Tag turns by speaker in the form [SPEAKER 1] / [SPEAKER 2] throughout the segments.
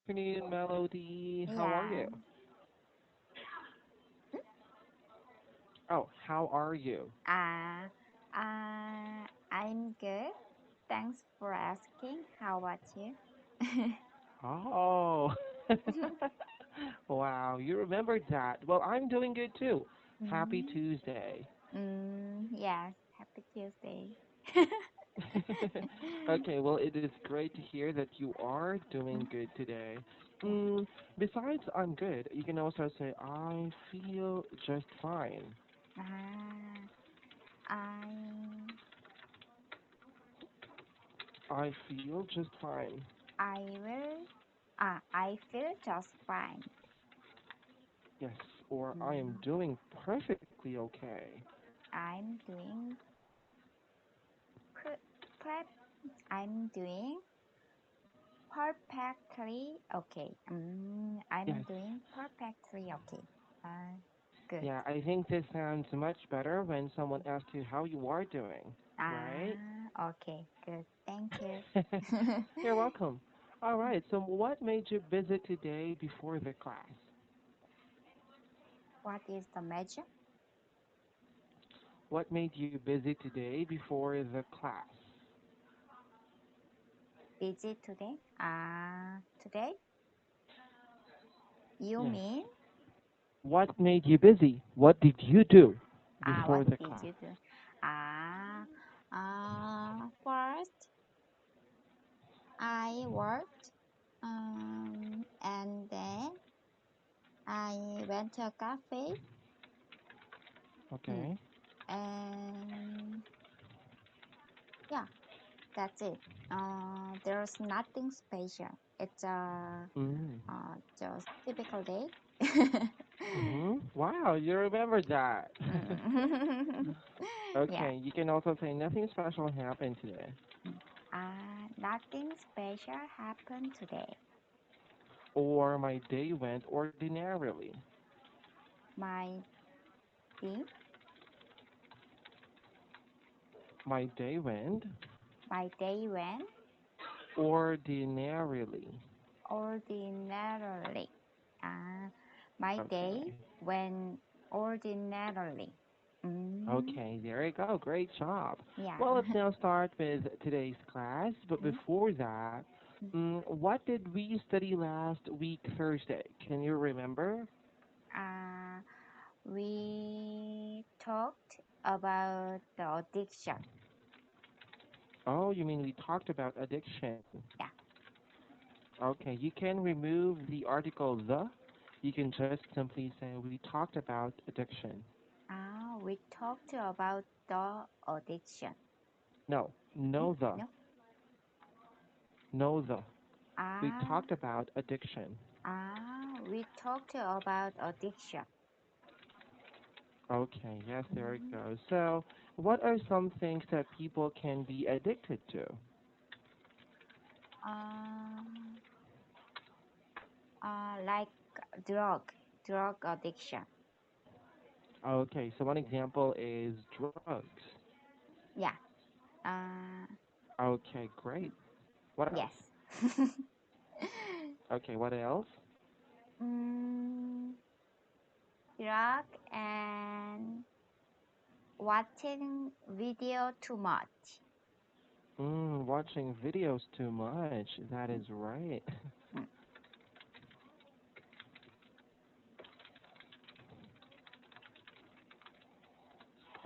[SPEAKER 1] afternoon, Melody. How are
[SPEAKER 2] Yeah.
[SPEAKER 1] you? Oh, how are you?
[SPEAKER 2] Uh, I'm good. Thanks for asking. How about you?
[SPEAKER 1] Oh, wow, you remembered that. Well, I'm doing good too. Happy
[SPEAKER 2] mm,
[SPEAKER 1] Tuesday.
[SPEAKER 2] yes. Happy Tuesday.
[SPEAKER 1] Okay, well, it is great to hear that you are doing good today.
[SPEAKER 2] yeah.
[SPEAKER 1] Mm, Besides, I'm good. You can also say, I feel just fine.
[SPEAKER 2] Uh, I
[SPEAKER 1] I feel just fine.
[SPEAKER 2] I will. I feel just fine.
[SPEAKER 1] Yes, or I am
[SPEAKER 2] Mm,
[SPEAKER 1] doing perfectly okay.
[SPEAKER 2] I'm doing. Per- per- I'm doing perfectly okay. I'm
[SPEAKER 1] Yes.
[SPEAKER 2] doing perfectly okay. Uh, good.
[SPEAKER 1] Yeah, I think this sounds much better when someone asks you how you are doing, right?
[SPEAKER 2] Okay, good. Thank you.
[SPEAKER 1] You're welcome. All right, so what made you busy today before the class?
[SPEAKER 2] What is the measure?
[SPEAKER 1] What made you busy today before the class?
[SPEAKER 2] Busy today? Today? You
[SPEAKER 1] Yes.
[SPEAKER 2] mean?
[SPEAKER 1] What made you busy? What did you do
[SPEAKER 2] What
[SPEAKER 1] before the
[SPEAKER 2] did
[SPEAKER 1] class?
[SPEAKER 2] you do? First I worked, and then I went to a cafe. Mm,
[SPEAKER 1] Okay.
[SPEAKER 2] and yeah, that's it. There's nothing special. It's
[SPEAKER 1] Mm.
[SPEAKER 2] just typical day.
[SPEAKER 1] Wow, you remember that.
[SPEAKER 2] Mm. Yeah.
[SPEAKER 1] Okay, you can also say nothing special happened today.
[SPEAKER 2] Nothing special happened today.
[SPEAKER 1] Or my day went ordinarily.
[SPEAKER 2] My day,
[SPEAKER 1] My day went
[SPEAKER 2] my day went
[SPEAKER 1] ordinarily.
[SPEAKER 2] ordinarily. Uh, my day
[SPEAKER 1] Okay.
[SPEAKER 2] went ordinarily. Mm,
[SPEAKER 1] Okay, there you go. Great job.
[SPEAKER 2] yeah.
[SPEAKER 1] Well, let's now start with today's class. But
[SPEAKER 2] Mm,
[SPEAKER 1] before that,
[SPEAKER 2] mm.
[SPEAKER 1] what did we study last week, Thursday? Can you remember?
[SPEAKER 2] Uh, we talked about the addiction.
[SPEAKER 1] Oh, you mean we talked about addiction?
[SPEAKER 2] Yeah.
[SPEAKER 1] Okay, you can remove the article the. You can just simply say we talked about addiction.
[SPEAKER 2] We talked about the addiction.
[SPEAKER 1] No,
[SPEAKER 2] Mm,
[SPEAKER 1] no the.
[SPEAKER 2] no.
[SPEAKER 1] No the. We
[SPEAKER 2] Ah,
[SPEAKER 1] talked about addiction.
[SPEAKER 2] we talked about addiction.
[SPEAKER 1] Okay, yes, there it
[SPEAKER 2] Mm,
[SPEAKER 1] goes. So, what are some things that people can be addicted to?
[SPEAKER 2] uh, like drug addiction.
[SPEAKER 1] Okay, so one example is drugs.
[SPEAKER 2] Yeah. Uh,
[SPEAKER 1] Okay, great. What else?
[SPEAKER 2] yes.
[SPEAKER 1] Okay, what else?
[SPEAKER 2] mm, Drug and watching video too much.
[SPEAKER 1] Watching videos too much. That is
[SPEAKER 2] Mm,
[SPEAKER 1] right.
[SPEAKER 2] mm,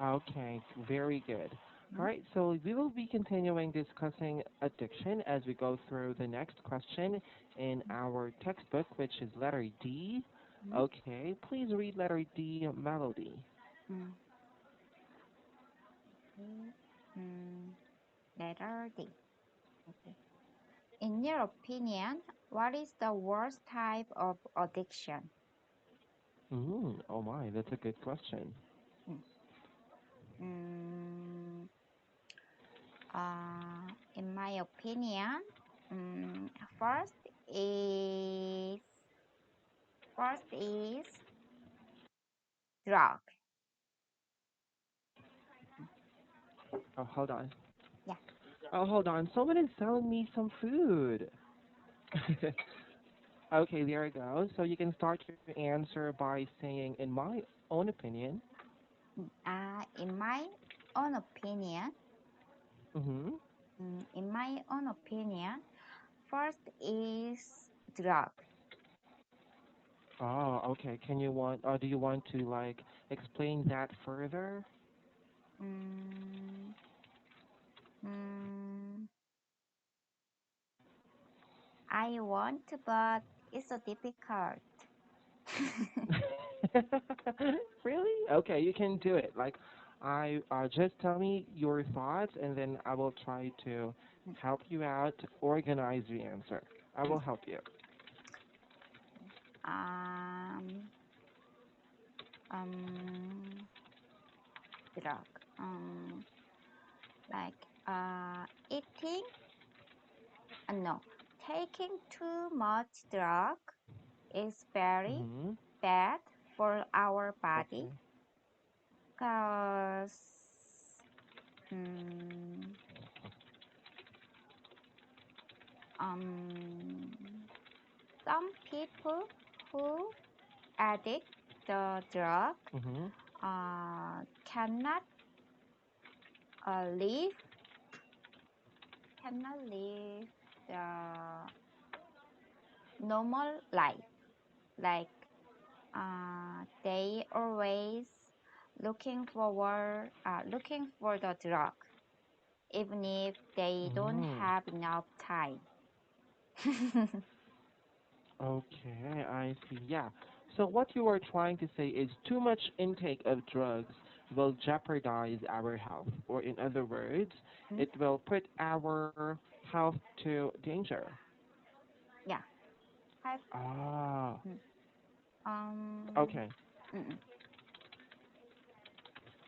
[SPEAKER 1] Okay, very good. All
[SPEAKER 2] mm,
[SPEAKER 1] right, so we will be continuing discussing addiction as we go through the next question in our textbook, which is letter D.
[SPEAKER 2] mm,
[SPEAKER 1] Okay, please read letter D, melody.
[SPEAKER 2] mm. Okay. Mm, Letter D. Okay. In your opinion, what is the worst type of addiction?
[SPEAKER 1] Oh my, that's a good question.
[SPEAKER 2] Mm, mm, in my opinion, mm, first is first is drug.
[SPEAKER 1] Oh, hold on.
[SPEAKER 2] Yeah.
[SPEAKER 1] Oh, hold on. Someone is selling me some food. Okay, there you go. So you can start your answer by saying, in my own opinion.
[SPEAKER 2] In my own opinion,
[SPEAKER 1] Mm-hmm.
[SPEAKER 2] first is drug.
[SPEAKER 1] Oh, okay. Do you want to like explain that further?
[SPEAKER 2] Mm, mm, I want, but it's so difficult.
[SPEAKER 1] Really? Okay, you can do it. Like, I just tell me your thoughts, and then I will try to help you out to organize the answer. I will help you.
[SPEAKER 2] um, um, drug. Like eating. No, taking too much drug is very
[SPEAKER 1] Mm-hmm.
[SPEAKER 2] bad for our body
[SPEAKER 1] Okay.
[SPEAKER 2] because um, um, some people who addict the drug
[SPEAKER 1] Mm-hmm.
[SPEAKER 2] cannot live live the normal life. Like they always looking for the drug, even if they don't
[SPEAKER 1] Mm.
[SPEAKER 2] have enough time.
[SPEAKER 1] Okay, I see. Yeah. So what you are trying to say is too much intake of drugs will jeopardize our health, or in other words,
[SPEAKER 2] Mm,
[SPEAKER 1] it will put our health to danger.
[SPEAKER 2] yeah, have
[SPEAKER 1] Ah,
[SPEAKER 2] mm, um
[SPEAKER 1] okay.
[SPEAKER 2] mm,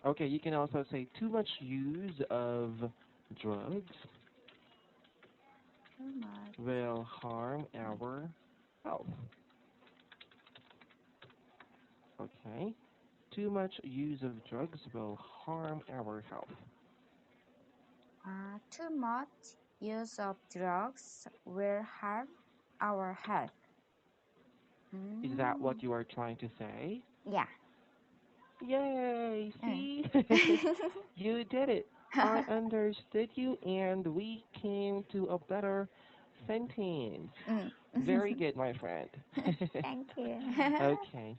[SPEAKER 1] Okay, you can also say too much use of drugs
[SPEAKER 2] too much.
[SPEAKER 1] will harm our health. Okay. Too much use of drugs will harm our health.
[SPEAKER 2] Too much use of drugs will harm our health.
[SPEAKER 1] Is that
[SPEAKER 2] Mm,
[SPEAKER 1] what you are trying to say?
[SPEAKER 2] yeah.
[SPEAKER 1] Yay!
[SPEAKER 2] Mm.
[SPEAKER 1] See? You did it. I understood you and we came to a better sentence.
[SPEAKER 2] Mm.
[SPEAKER 1] Very good, my friend.
[SPEAKER 2] Thank you.
[SPEAKER 1] Okay.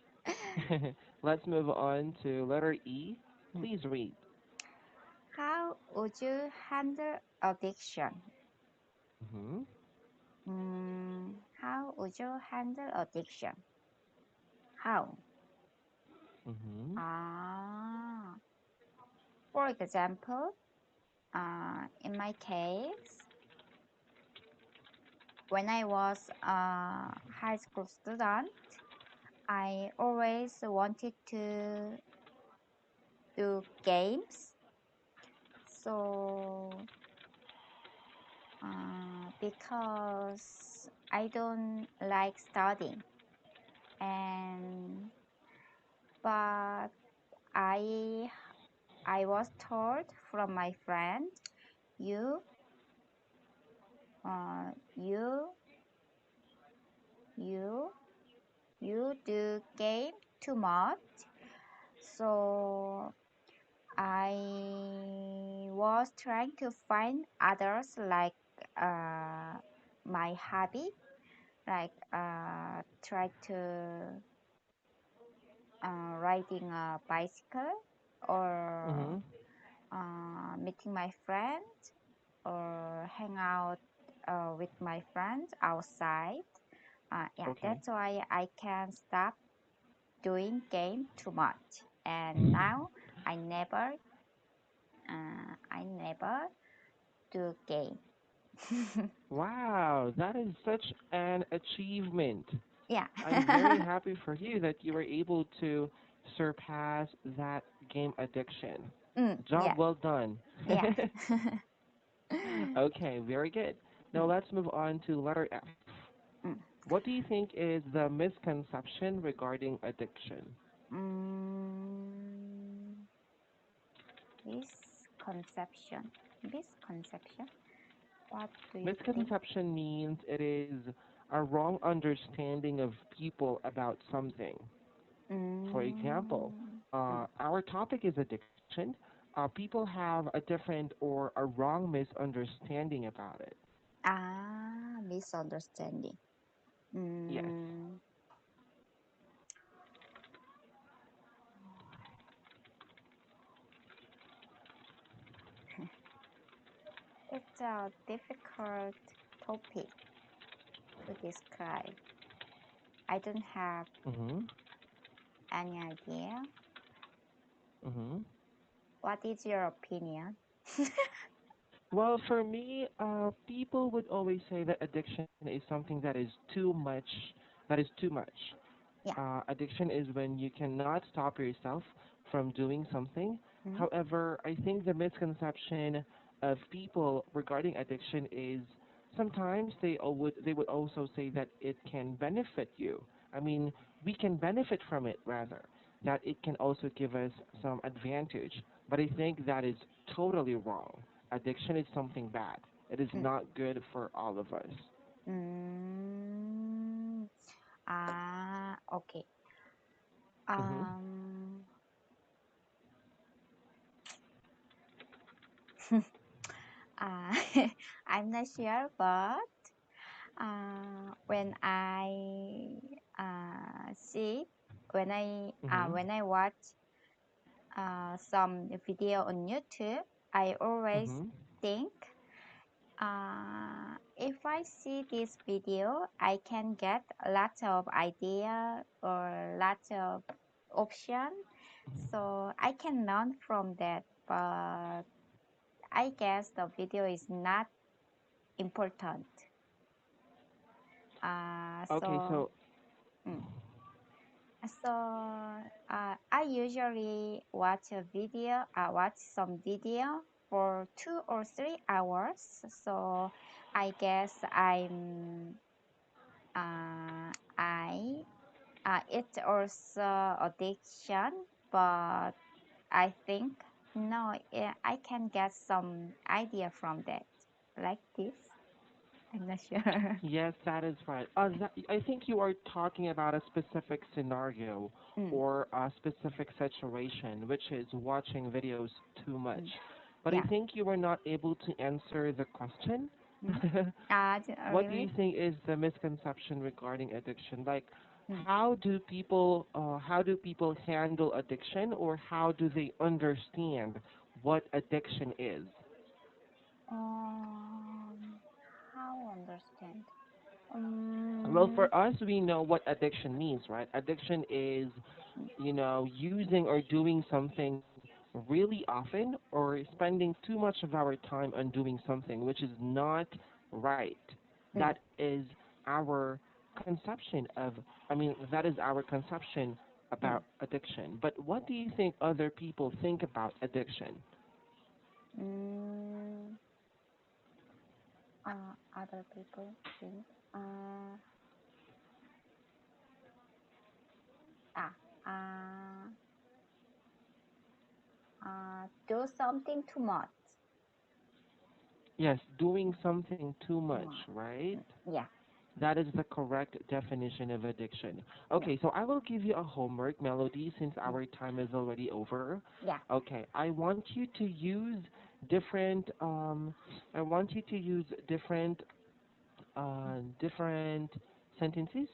[SPEAKER 1] Let's move on to letter E.
[SPEAKER 2] Mm.
[SPEAKER 1] Please read.
[SPEAKER 2] How would you handle addiction?
[SPEAKER 1] Mm-hmm.
[SPEAKER 2] How would you handle addiction? How?
[SPEAKER 1] Mm-hmm.
[SPEAKER 2] Ah, for example, in my case, when I was a high school student, I always wanted to do games. So, because I don't like studying, and but I I was told from my friend, you uh, you you you do game too much. So I was trying to find others like uh, my hobby, like try to riding a bicycle or
[SPEAKER 1] Mm-hmm.
[SPEAKER 2] meeting my friends or hang out with my friends outside. Yeah,
[SPEAKER 1] Okay.
[SPEAKER 2] that's why I can stop doing game too much. And now I never, I never do game.
[SPEAKER 1] Wow, that is such an achievement.
[SPEAKER 2] Yeah.
[SPEAKER 1] I'm very happy for you that you were able to surpass that game addiction. Job
[SPEAKER 2] Yeah,
[SPEAKER 1] well done.
[SPEAKER 2] yeah.
[SPEAKER 1] Okay, very good. Now
[SPEAKER 2] Mm,
[SPEAKER 1] let's move on to letter F.
[SPEAKER 2] mm.
[SPEAKER 1] What do you think is the misconception regarding addiction?
[SPEAKER 2] Mm, misconception. Misconception. What do you think?
[SPEAKER 1] Misconception means it is a wrong understanding of people about something. For example,
[SPEAKER 2] Mm.
[SPEAKER 1] our topic is addiction. People have a different or a wrong misunderstanding about it.
[SPEAKER 2] Misunderstanding.
[SPEAKER 1] Yes.
[SPEAKER 2] Mm. It's a difficult topic to describe. I don't have
[SPEAKER 1] Mhm.
[SPEAKER 2] any idea.
[SPEAKER 1] Mhm.
[SPEAKER 2] What is your opinion?
[SPEAKER 1] Well, for me, people would always say that addiction is something that is too much. That is too much.
[SPEAKER 2] Yeah.
[SPEAKER 1] Addiction is when you cannot stop yourself from doing something.
[SPEAKER 2] Mm.
[SPEAKER 1] However, I think the misconception of people regarding addiction is sometimes they would also say that it can benefit you. I mean, we can benefit from it rather. That it can also give us some advantage. But I think that is totally wrong. Addiction is something bad. It is
[SPEAKER 2] Mm.
[SPEAKER 1] not good for all of us.
[SPEAKER 2] Mm. Okay.
[SPEAKER 1] Mhm.
[SPEAKER 2] Um, uh, I'm not sure, but when I see
[SPEAKER 1] Mhm.
[SPEAKER 2] when I watch some video on YouTube, I always
[SPEAKER 1] Mhm.
[SPEAKER 2] think if I see this video, I can get a lot of idea or lot of option, so I can learn from that. But I guess the video is not important. Uh,
[SPEAKER 1] Okay,
[SPEAKER 2] so
[SPEAKER 1] so
[SPEAKER 2] mm, so I usually watch a video. I watch some video for 2 or 3 hours. So I guess I it's also addiction, but I think no, I can get some idea from that, like this. I'm not sure.
[SPEAKER 1] yes, that is right. I think you are talking about a specific scenario
[SPEAKER 2] Mm,
[SPEAKER 1] or a specific situation, which is watching videos too much.
[SPEAKER 2] mm,
[SPEAKER 1] But I
[SPEAKER 2] yeah.
[SPEAKER 1] think you were not able to answer the question.
[SPEAKER 2] Mm.
[SPEAKER 1] What do you
[SPEAKER 2] Really?
[SPEAKER 1] think is the misconception regarding addiction? Like,
[SPEAKER 2] Mm.
[SPEAKER 1] how do people handle addiction, or how do they understand what addiction is?
[SPEAKER 2] Um, how understand?
[SPEAKER 1] Well,
[SPEAKER 2] Um,
[SPEAKER 1] for us, we know what addiction means, right? Addiction is, using or doing something really often or spending too much of our time on doing something which is not right.
[SPEAKER 2] mm,
[SPEAKER 1] That is our conception of, that is our conception
[SPEAKER 2] mm,
[SPEAKER 1] about addiction. But what do you think other people think about addiction?
[SPEAKER 2] mm, other people think. Uh, ah, uh, do something too much.
[SPEAKER 1] Yes, doing something too
[SPEAKER 2] Too
[SPEAKER 1] much,
[SPEAKER 2] much.
[SPEAKER 1] right?
[SPEAKER 2] Yeah,
[SPEAKER 1] That is the correct definition of addiction.
[SPEAKER 2] yeah,
[SPEAKER 1] Okay, so I will give you a homework, Melody, since
[SPEAKER 2] mm,
[SPEAKER 1] our time is already over.
[SPEAKER 2] yeah.
[SPEAKER 1] Okay, different, I want you to use different sentences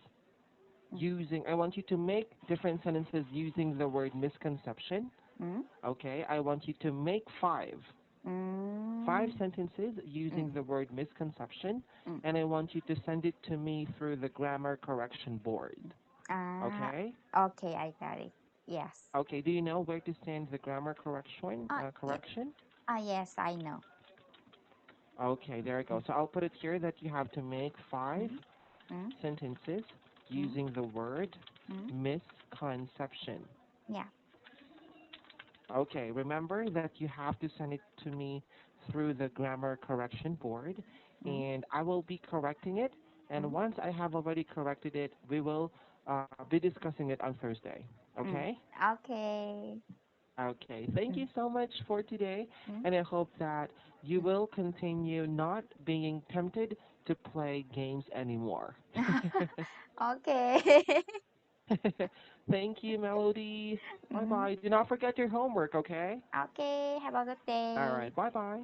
[SPEAKER 2] Mm,
[SPEAKER 1] I want you to make different sentences using the word misconception.
[SPEAKER 2] mm,
[SPEAKER 1] Okay, I want you to make five
[SPEAKER 2] mm,
[SPEAKER 1] sentences using
[SPEAKER 2] mm,
[SPEAKER 1] the word misconception,
[SPEAKER 2] mm.
[SPEAKER 1] and I want you to send it to me through the grammar correction board.
[SPEAKER 2] Ah,
[SPEAKER 1] Okay?
[SPEAKER 2] okay, I got it. Yes.
[SPEAKER 1] Okay, do you know where to send the grammar correction?
[SPEAKER 2] Yeah.
[SPEAKER 1] Correction?
[SPEAKER 2] Yes, I know.
[SPEAKER 1] Okay, there you
[SPEAKER 2] Mm,
[SPEAKER 1] go. So I'll put it here that you have to make five
[SPEAKER 2] mm, mm,
[SPEAKER 1] sentences
[SPEAKER 2] mm,
[SPEAKER 1] using the word
[SPEAKER 2] mm.
[SPEAKER 1] misconception.
[SPEAKER 2] Yeah.
[SPEAKER 1] Okay, remember that you have to send it to me through the grammar correction board,
[SPEAKER 2] Mm,
[SPEAKER 1] and I will be correcting it. And
[SPEAKER 2] mm,
[SPEAKER 1] once I have already corrected it, we will be discussing it on Thursday.
[SPEAKER 2] mm.
[SPEAKER 1] Okay?
[SPEAKER 2] Okay.
[SPEAKER 1] Okay. Thank
[SPEAKER 2] Mm,
[SPEAKER 1] you so much for today,
[SPEAKER 2] mm,
[SPEAKER 1] and I hope that you
[SPEAKER 2] mm,
[SPEAKER 1] will continue not being tempted to play games anymore.
[SPEAKER 2] Okay.
[SPEAKER 1] Thank you, Melody. Bye
[SPEAKER 2] Mhm.
[SPEAKER 1] bye. Do not forget your homework, okay?
[SPEAKER 2] Okay. Have a good
[SPEAKER 1] All
[SPEAKER 2] day.
[SPEAKER 1] right. Bye bye.